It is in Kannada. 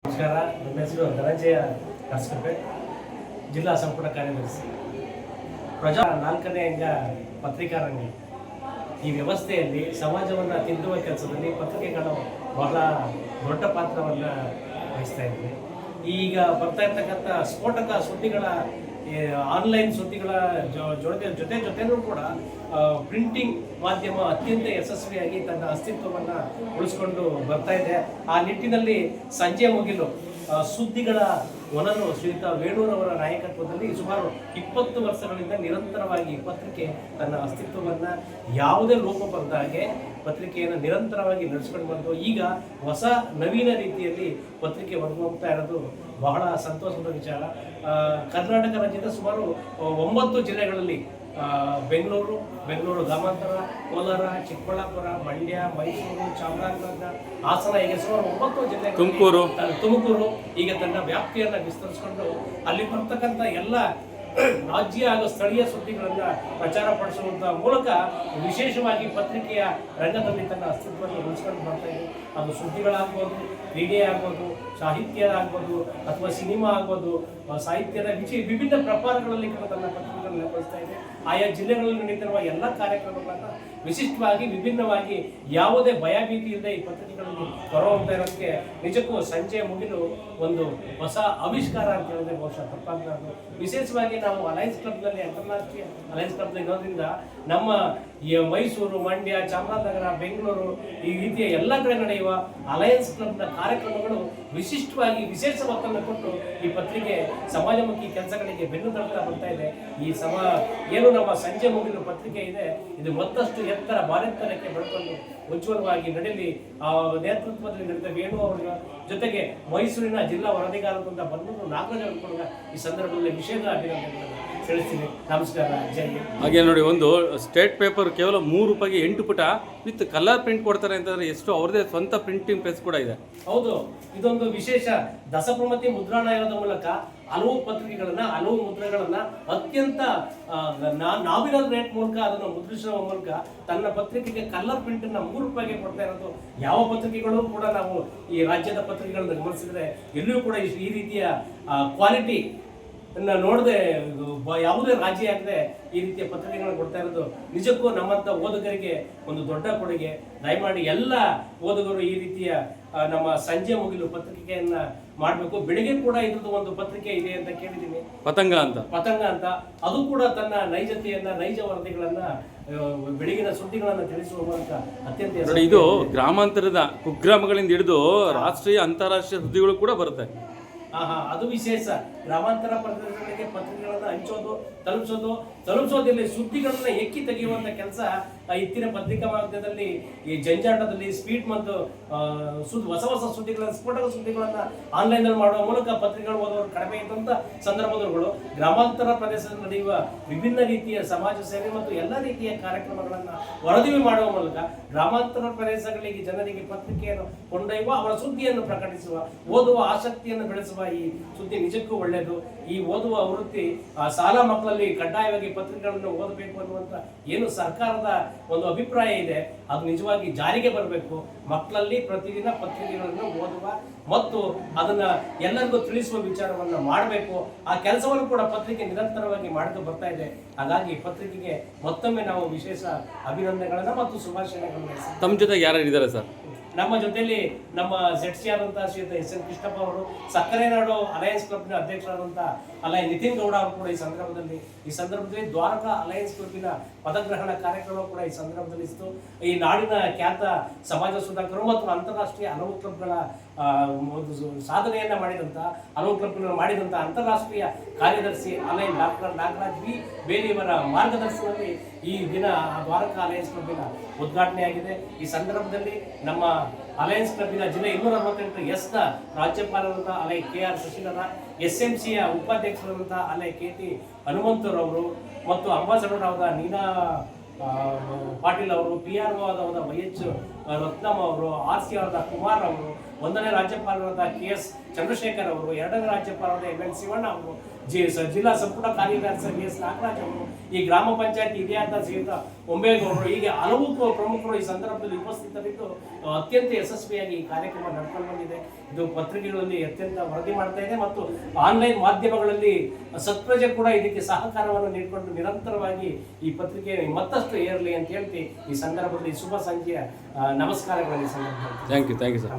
ನಮಸ್ಕಾರ. ನನ್ನ ಹೆಸರು ಧನಂಜಯ ಕರ್ಸ್ಕಪೆ, ಜಿಲ್ಲಾ ಸಂಪುಟ ಕಾರ್ಯದರ್ಶಿ. ಪ್ರಜಾ 4ನೇ ಅಂಗ ಪತ್ರಿಕಾ ರಂಗ. ಈ ವ್ಯವಸ್ಥೆಯಲ್ಲಿ ಸಮಾಜವನ್ನು ತಿದ್ದುವ ಕೆಲಸದಲ್ಲಿ ಪತ್ರಿಕೆಗಳು ಬಹಳ ದೊಡ್ಡ ಪಾತ್ರವನ್ನು ವಹಿಸ್ತಾ ಇವೆ. ಈಗ ಬರ್ತಾ ಇರ್ತಕ್ಕಂಥ ಸ್ಫೋಟಕ ಸುದ್ದಿಗಳ ಆನ್ಲೈನ್ ಸುದ್ದಿಗಳ ಜೊತೆನೂ ಕೂಡ ಪ್ರಿಂಟಿಂಗ್ ಮಾಧ್ಯಮ ಅತ್ಯಂತ ಯಶಸ್ವಿಯಾಗಿ ತನ್ನ ಅಸ್ತಿತ್ವವನ್ನು ಉಳಿಸ್ಕೊಂಡು ಬರ್ತಾ ಇದೆ. ಆ ನಿಟ್ಟಿನಲ್ಲಿ ಸಂಜೆ ಮುಗಿಲು ಸುದ್ದಿಗಳ ಒನನು ಶ್ರೀಯುತ ವೇಣೂರವರ ನಾಯಕತ್ವದಲ್ಲಿ ಸುಮಾರು 20 ವರ್ಷಗಳಿಂದ ನಿರಂತರವಾಗಿ ಪತ್ರಿಕೆ ತನ್ನ ಅಸ್ತಿತ್ವವನ್ನು ಯಾವುದೇ ಲೋಪ ಬಂದ ಹಾಗೆ ಪತ್ರಿಕೆಯನ್ನು ನಿರಂತರವಾಗಿ ನಡೆಸ್ಕೊಂಡು ಬಂದು ಈಗ ಹೊಸ ನವೀನ ರೀತಿಯಲ್ಲಿ ಪತ್ರಿಕೆ ಹೊರಗೋಗ್ತಾ ಇರೋದು ಬಹಳ ಸಂತೋಷದ ವಿಚಾರ. ಕರ್ನಾಟಕ ರಾಜ್ಯದ ಸುಮಾರು 9 ಜಿಲ್ಲೆಗಳಲ್ಲಿ ಬೆಂಗಳೂರು ಗ್ರಾಮಾಂತರ, ಕೋಲಾರ, ಚಿಕ್ಕಬಳ್ಳಾಪುರ, ಮಂಡ್ಯ, ಮೈಸೂರು, ಚಾಮರಾಜನಗರ, ಹಾಸನ, ಹೀಗೆ ಸುಮಾರು 9 ಜಿಲ್ಲೆ, ತುಮಕೂರು ಈಗ ತನ್ನ ವ್ಯಾಪ್ತಿಯನ್ನು ವಿಸ್ತರಿಸಿಕೊಂಡು ಅಲ್ಲಿ ಬರ್ತಕ್ಕಂಥ ಎಲ್ಲ ರಾಜ್ಯ ಹಾಗೂ ಸ್ಥಳೀಯ ಸುದ್ದಿಗಳನ್ನು ಪ್ರಚಾರ ಪಡಿಸುವಂಥ ಮೂಲಕ ವಿಶೇಷವಾಗಿ ಪತ್ರಿಕೆಯ ರಂಗದಲ್ಲಿ ತನ್ನ ಅಸ್ತಿತ್ವವನ್ನು ಉಳಿಸ್ಕೊಂಡು ಬರ್ತಾ ಇದೆ. ಅದು ಸುದ್ದಿಗಳಾಗ್ಬೋದು, ಕ್ರೀಡೆ ಆಗ್ಬೋದು, ಸಾಹಿತ್ಯ ಆಗ್ಬೋದು, ಅಥವಾ ಸಿನಿಮಾ ಆಗ್ಬೋದು, ಸಾಹಿತ್ಯದ ವಿಭಿನ್ನ ಪ್ರಕಾರಗಳಲ್ಲಿ ಕೂಡ ತನ್ನ ಪತ್ರಿಕೆಗಳನ್ನು ನಿರ್ವಹಿಸ್ತಾ ಇದೆ. ಆಯಾ ಜಿಲ್ಲೆಗಳಲ್ಲಿ ನಡೀತಿರುವ ಎಲ್ಲ ಕಾರ್ಯಕ್ರಮಗಳನ್ನು ವಿಶಿಷ್ಟವಾಗಿ ವಿಭಿನ್ನವಾಗಿ ಯಾವುದೇ ಭಯಭೀತಿ ಇಲ್ಲದೆ ಈ ಪತ್ರಿಕೆಗಳಲ್ಲಿ ಹೊರಹೊಮ್ತಾ ಇರೋದಕ್ಕೆ ನಿಜಕ್ಕೂ ಸಂಜೆ ಮುಗಿಲು ಒಂದು ಹೊಸ ಆವಿಷ್ಕಾರ ಅಂತ ಹೇಳಿದ್ರೆ ಬಹುಶಃ ತಪ್ಪಾಗಲಾರದು. ವಿಶೇಷವಾಗಿ ನಾವು ಅಲಯನ್ಸ್ ಕ್ಲಬ್ನಲ್ಲಿ, ಅಂತಾರಾಷ್ಟ್ರೀಯ ಅಲಯನ್ಸ್ ಕ್ಲಬ್ನಲ್ಲಿ ಇರೋದ್ರಿಂದ ನಮ್ಮ ಮೈಸೂರು, ಮಂಡ್ಯ, ಚಾಮರಾಜನಗರ, ಬೆಂಗಳೂರು ಈ ರೀತಿಯ ಎಲ್ಲ ಕಡೆ ನಡೆಯುವ ಅಲಯನ್ಸ್ ಕ್ಲಬ್ನ ಕಾರ್ಯಕ್ರಮಗಳು ವಿಶಿಷ್ಟವಾಗಿ ವಿಶೇಷ ಒತ್ತನ್ನು ಕೊಟ್ಟು ಈ ಪತ್ರಿಕೆ ಸಮಾಜಮುಖಿ ಕೆಲಸಗಳಿಗೆ ಬೆನ್ನು ತಡ್ತಾ ಬರ್ತಾ ಇದೆ. ಈ ಏನು ನಮ್ಮ ಸಂಜೆ ಮುಗಿಲು ಪತ್ರಿಕೆ ಇದೆ, ಇದು ಮತ್ತಷ್ಟು ಎತ್ತರ ಭಾರತಕ್ಕೆ ಬೆಳ್ಕೊಂಡು ಉಜ್ವಲವಾಗಿ ನಡೆಯಲಿ. ಆ ನೇತೃತ್ವದಲ್ಲಿ ನಡೆದ ವೇಣು ಅವರ ಜೊತೆಗೆ ಮೈಸೂರಿನ ಜಿಲ್ಲಾ ವರದಿಗಾರರಿಂದ ಬಂದು ನಾಗರಾಜ್ ಕೂಡ ಈ ಸಂದರ್ಭದಲ್ಲಿ ವಿಶೇಷ ಅಭಿನಂದನೆಗಳನ್ನು ತಿಳಿಸ್ತೀನಿ. ನಮಸ್ಕಾರ, ಜೈ ಹಿಂದ್. ಹಾಗೆ ನೋಡಿ, ಒಂದು ಸ್ಟೇಟ್ ಪೇಪರ್ ಕೇವಲ ₹3ಗೆ 8 ಪುಟ ವಿತ್ ಕಲರ್ ಪ್ರಿಂಟ್ ಕೊಡ್ತಾರೆ ಅಂತಂದ್ರೆ ಎಷ್ಟು ಅವ್ರದೇ ಸ್ವಂತ ಪ್ರಿಂಟಿಂಗ್ ಪ್ರೆಸ್ ಕೂಡ ಇದೆ. ಹೌದು, ಇದೊಂದು ವಿಶೇಷ. ದಸಪ್ರಮತಿ ಮುದ್ರಣಾಲಯದ ಮೂಲಕ ಹಲವು ಪತ್ರಿಕೆಗಳನ್ನ, ಹಲವು ಮುದ್ರೆಗಳನ್ನ ಅತ್ಯಂತ ನಾಮಿನಲ್ ರೇಟ್ ಮೂಲಕ ಅದನ್ನು ಮುದ್ರಿಸುವ ಮೂಲಕ ತನ್ನ ಪತ್ರಿಕೆಗೆ ಕಲರ್ ಪ್ರಿಂಟ್ ಅನ್ನ ₹3ಗೆ ಕೊಡ್ತಾ ಇರೋದು ಯಾವ ಪತ್ರಿಕೆಗಳು ಕೂಡ ನಾವು ಈ ರಾಜ್ಯದ ಪತ್ರಿಕೆಗಳನ್ನು ಗಮನಿಸಿದ್ರೆ ಎಲ್ಲಿಯೂ ಕೂಡ ಈ ರೀತಿಯ ಕ್ವಾಲಿಟಿ ನೋಡದೆ ಯಾವುದೇ ರಾಜಿ ಆಗದೆ ಈ ರೀತಿಯ ಪತ್ರಿಕೆಗಳನ್ನು ಕೊಡ್ತಾ ಇರೋದು ನಿಜಕ್ಕೂ ನಮ್ಮಂಥ ಓದುಗರಿಗೆ ಒಂದು ದೊಡ್ಡ ಕೊಡುಗೆ. ದಯಮಾಡಿ ಎಲ್ಲ ಓದುಗರು ಈ ರೀತಿಯ ನಮ್ಮ ಸಂಜೆ ಮುಗಿಲು ಪತ್ರಿಕೆಯನ್ನ ಮಾಡಬೇಕು. ಬೆಳಿಗ್ಗೆ ಕೂಡ ಇದ್ರದ್ದು ಒಂದು ಪತ್ರಿಕೆ ಇದೆ ಅಂತ ಕೇಳಿದ್ದೀನಿ, ಪತಂಗ ಅಂತ. ಅದು ಕೂಡ ತನ್ನ ನೈಜತೆಯನ್ನ, ನೈಜ ವರದಿಗಳನ್ನ, ಬೆಳಗಿನ ಸುದ್ದಿಗಳನ್ನು ತಿಳಿಸುವ ಮೂಲಕ ಅತ್ಯಂತ ಇದು ಗ್ರಾಮಾಂತರದ ಕುಗ್ರಾಮಗಳಿಂದ ಹಿಡಿದು ರಾಷ್ಟ್ರೀಯ ಅಂತಾರಾಷ್ಟ್ರೀಯ ಸುದ್ದಿಗಳು ಕೂಡ ಬರುತ್ತೆ. ಅದು ವಿಶೇಷ. ಗ್ರಾಮಾಂತರ ಪ್ರದೇಶಗಳಿಗೆ ಪತ್ರಿಕೆಗಳನ್ನು ಹಂಚೋದು, ತಲುಪಿಸೋದಿಲ್ಲ, ಸುದ್ದಿಗಳನ್ನ ಎಕ್ಕಿ ತೆಗೆಯುವಂತ ಕೆಲಸ ಇತ್ತಿನ ಪತ್ರಿಕಾ ಮಾಧ್ಯಮದಲ್ಲಿ ಈ ಜಂಜಾಟದಲ್ಲಿ ಸ್ಪೀಡ್ ಮತ್ತು ಹೊಸ ಸುದ್ದಿಗಳನ್ನ, ಸ್ಫೋಟಕ ಸುದ್ದಿಗಳನ್ನ ಆನ್ಲೈನ್ ನಲ್ಲಿ ಮಾಡುವ ಮೂಲಕ ಪತ್ರಿಕೆಗಳು ಓದೋರು ಕಡಿಮೆ ಇದ್ದಂತ ಸಂದರ್ಭದಗಳು ಗ್ರಾಮಾಂತರ ಪ್ರದೇಶದಲ್ಲಿ ನಡೆಯುವ ವಿಭಿನ್ನ ರೀತಿಯ ಸಮಾಜ ಸೇವೆ ಮತ್ತು ಎಲ್ಲ ರೀತಿಯ ಕಾರ್ಯಕ್ರಮಗಳನ್ನ ವರದಿ ಮಾಡುವ ಮೂಲಕ ಗ್ರಾಮಾಂತರ ಪ್ರದೇಶಗಳಿಗೆ ಜನರಿಗೆ ಪತ್ರಿಕೆಯನ್ನು ಕೊಂಡೊಯ್ಯುವ, ಅವರ ಸುದ್ದಿಯನ್ನು ಪ್ರಕಟಿಸುವ, ಓದುವ ಆಸಕ್ತಿಯನ್ನು ಬೆಳೆಸುವ ಈ ಸುದ್ದಿ ನಿಜಕ್ಕೂ ಒಳ್ಳೆಯದು. ಈ ಓದುವ ವೃತ್ತಿ ಶಾಲಾ ಮಕ್ಕಳಲ್ಲಿ ಕಡ್ಡಾಯವಾಗಿ ಪತ್ರಿಕೆಗಳನ್ನು ಓದಬೇಕು ಅನ್ನುವಂಥ ಏನು ಸರ್ಕಾರದ ಒಂದು ಅಭಿಪ್ರಾಯ ಇದೆ, ಅದು ನಿಜವಾಗಿ ಜಾರಿಗೆ ಬರಬೇಕು. ಮಕ್ಕಳಲ್ಲಿ ಪ್ರತಿದಿನ ಪತ್ರಿಕೆಗಳನ್ನು ಓದುವ ಮತ್ತು ಅದನ್ನ ಎಲ್ಲರಿಗೂ ತಿಳಿಸುವ ವಿಚಾರವನ್ನು ಮಾಡಬೇಕು. ಆ ಕೆಲಸವನ್ನು ಕೂಡ ಪತ್ರಿಕೆ ನಿರಂತರವಾಗಿ ಮಾಡ್ತಾ ಬರ್ತಾ ಇದೆ. ಹಾಗಾಗಿ ಪತ್ರಿಕೆಗೆ ಮತ್ತೊಮ್ಮೆ ನಾವು ವಿಶೇಷ ಅಭಿನಂದನೆಗಳನ್ನ ಮತ್ತು ಶುಭಾಶಯಗಳನ್ನು. ತಮ್ಮ ಜೊತೆ ಯಾರು ಇದ್ದಾರೆ ಸರ್? ನಮ್ಮ ಜೊತೆಯಲ್ಲಿ ನಮ್ಮ ZC ಆದಂತಹ ಶ್ರೀಯುತ SN ಕೃಷ್ಣಪ್ಪ ಅವರು, ಸಕ್ಕರೆ ನಾಡು ಅಲಯನ್ಸ್ ಕ್ಲಬ್ನ ಅಧ್ಯಕ್ಷರಾದಂತಹ ನಿತಿನ್ ಗೌಡ ಅವರು ಕೂಡ ಈ ಸಂದರ್ಭದಲ್ಲಿ ದ್ವಾರಕಾ ಅಲಯನ್ಸ್ ಕ್ಲಬ್ನ ಪದಗ್ರಹಣ ಕಾರ್ಯಕ್ರಮ ಕೂಡ ಈ ಸಂದರ್ಭದಲ್ಲಿ ಇತ್ತು. ಈ ನಾಡಿನ ಖ್ಯಾತ ಸಮಾಜ ಸುಧಾಕರು ಮತ್ತು ಅಂತಾರಾಷ್ಟ್ರೀಯ ಹಲವು ಕ್ಲಬ್ಗಳ ಸಾಧನೆಯನ್ನ ಹಲವು ಕ್ಲಬ್ಗಳನ್ನು ಮಾಡಿದಂತಹ ಅಂತಾರಾಷ್ಟ್ರೀಯ ಕಾರ್ಯದರ್ಶಿ ಡಾಕ್ಟರ್ ನಾಗರಾಜ್ ವಿ ಬೇಲಿಯವರ ಮಾರ್ಗದರ್ಶನದಲ್ಲಿ ಈ ದಿನ ದ್ವಾರಕಾ ಅಲಯನ್ಸ್ ಕ್ಲಬ್ನ ಉದ್ಘಾಟನೆಯಾಗಿದೆ. ಈ ಸಂದರ್ಭದಲ್ಲಿ ನಮ್ಮ ಅಲಯನ್ಸ್ ಕ್ಲಬ್ನ ಜಿಲ್ಲೆ 268 ನ ರಾಜ್ಯಪಾಲರಾದಂತಹ KR ಶಶಿಧರ, SMCಯ ಉಪಾಧ್ಯಕ್ಷರಾದಂತಹ KT ಹನುಮಂತರವರು ಮತ್ತು ಅಂಬಾಸಡರ್ ಆದ ನೀನಾ ಪಾಟೀಲ್ ಅವರು, PRO ಆದವರ YH ರತ್ನಮ್ ಅವರು, RC ಆದ ಕುಮಾರ್ ಅವರು, ಒಂದನೇ ರಾಜ್ಯಪಾಲರಾದ KS ಚಂದ್ರಶೇಖರ್ ಅವರು, ಎರಡನೇ ರಾಜ್ಯಪಾಲರಾದ MN ಶಿವಣ್ಣ ಅವರು, ಜಿಲ್ಲಾ ಸಂಪುಟ ಕಾರ್ಯದರ್ಶಿ BS ನಾಗರಾಜ್ ಅವರು, ಈ ಗ್ರಾಮ ಪಂಚಾಯತ್ ಹಿರಿಯಾದ ಶ್ರೀಯುತ ಒಂಬೇಗೌಡರು, ಹೀಗೆ ಹಲವು ಪ್ರಮುಖರು ಈ ಸಂದರ್ಭದಲ್ಲಿ ಉಪಸ್ಥಿತರಿದ್ದು ಅತ್ಯಂತ ಯಶಸ್ವಿಯಾಗಿ ಈ ಕಾರ್ಯಕ್ರಮ ನಡ್ಕೊಂಡು ಬಂದಿದೆ. ಇದು ಪತ್ರಿಕೆಗಳಲ್ಲಿ ಅತ್ಯಂತ ವರದಿ ಮಾಡ್ತಾ ಇದೆ ಮತ್ತು ಆನ್ಲೈನ್ ಮಾಧ್ಯಮಗಳಲ್ಲಿ ಸತ್ಪ್ರಜೆ ಕೂಡ ಇದಕ್ಕೆ ಸಹಕಾರವನ್ನು ನೀಡಿಕೊಂಡು ನಿರಂತರವಾಗಿ ಈ ಪತ್ರಿಕೆ ಮತ್ತಷ್ಟು ಏರಲಿ ಅಂತ ಹೇಳ್ತಿ ಈ ಸಂದರ್ಭದಲ್ಲಿ ಶುಭ ಸಂಜೆಯ ನಮಸ್ಕಾರಗಳಲ್ಲಿ ಸಂದರ್ಭದಲ್ಲಿ ಥ್ಯಾಂಕ್ ಯು ಸರ್.